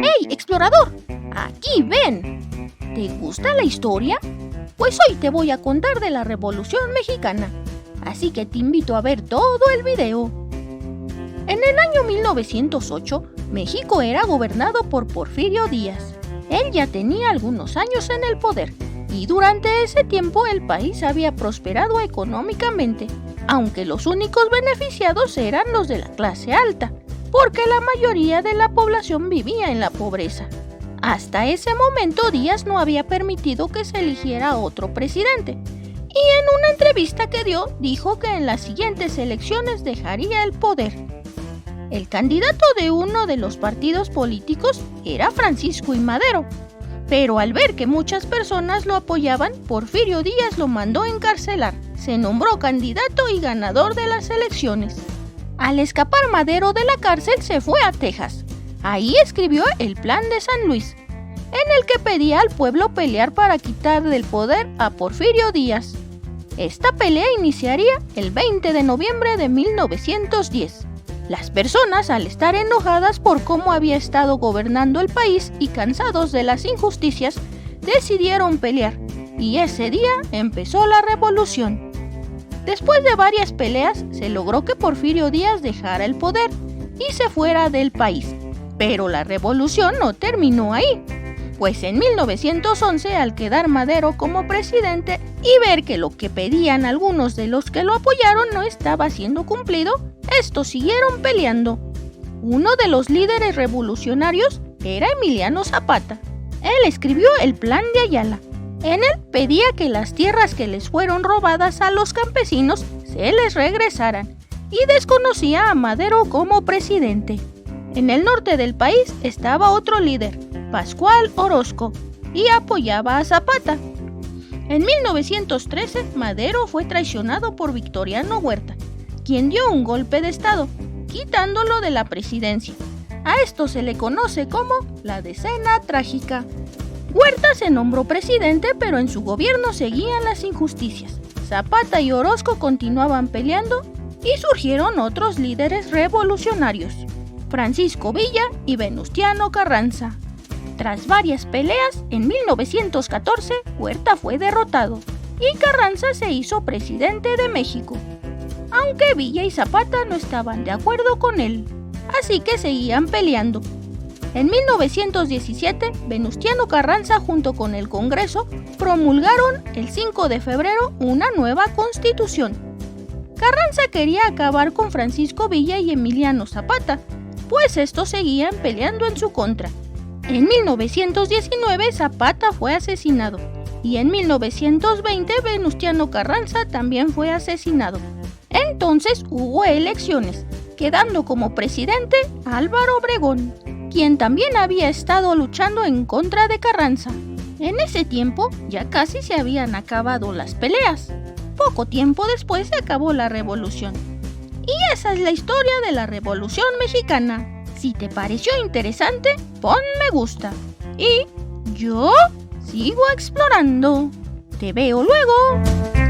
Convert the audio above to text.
¡Hey, explorador! ¡Aquí ven! ¿Te gusta la historia? Pues hoy te voy a contar de la Revolución Mexicana, así que te invito a ver todo el video. En el año 1908, México era gobernado por Porfirio Díaz. Él ya tenía algunos años en el poder y durante ese tiempo el país había prosperado económicamente, aunque los únicos beneficiados eran los de la clase alta, porque la mayoría de la población vivía en la pobreza. Hasta ese momento Díaz no había permitido que se eligiera otro presidente, y en una entrevista que dio dijo que en las siguientes elecciones dejaría el poder. El candidato de uno de los partidos políticos era Francisco I. Madero, pero al ver que muchas personas lo apoyaban, Porfirio Díaz lo mandó encarcelar. Se nombró candidato y ganador de las elecciones. Al escapar Madero de la cárcel se fue a Texas. Ahí escribió el Plan de San Luis, en el que pedía al pueblo pelear para quitar del poder a Porfirio Díaz. Esta pelea iniciaría el 20 de noviembre de 1910. Las personas, al estar enojadas por cómo había estado gobernando el país y cansados de las injusticias, decidieron pelear, y ese día empezó la revolución. Después de varias peleas, se logró que Porfirio Díaz dejara el poder y se fuera del país. Pero la revolución no terminó ahí, pues en 1911, al quedar Madero como presidente y ver que lo que pedían algunos de los que lo apoyaron no estaba siendo cumplido, estos siguieron peleando. Uno de los líderes revolucionarios era Emiliano Zapata. Él escribió el Plan de Ayala. En él pedía que las tierras que les fueron robadas a los campesinos se les regresaran, y desconocía a Madero como presidente. En el norte del país estaba otro líder, Pascual Orozco, y apoyaba a Zapata. En 1913, Madero fue traicionado por Victoriano Huerta, quien dio un golpe de estado, quitándolo de la presidencia. A esto se le conoce como la Decena Trágica. Huerta se nombró presidente, pero en su gobierno seguían las injusticias. Zapata y Orozco continuaban peleando y surgieron otros líderes revolucionarios, Francisco Villa y Venustiano Carranza. Tras varias peleas, en 1914 Huerta fue derrotado y Carranza se hizo presidente de México, aunque Villa y Zapata no estaban de acuerdo con él, así que seguían peleando. En 1917, Venustiano Carranza junto con el Congreso promulgaron el 5 de febrero una nueva constitución. Carranza quería acabar con Francisco Villa y Emiliano Zapata, pues estos seguían peleando en su contra. En 1919 Zapata fue asesinado y en 1920 Venustiano Carranza también fue asesinado. Entonces hubo elecciones, quedando como presidente Álvaro Obregón, quien también había estado luchando en contra de Carranza. En ese tiempo ya casi se habían acabado las peleas. Poco tiempo después se acabó la revolución. Y esa es la historia de la Revolución Mexicana. Si te pareció interesante, pon me gusta. Y yo sigo explorando. Te veo luego.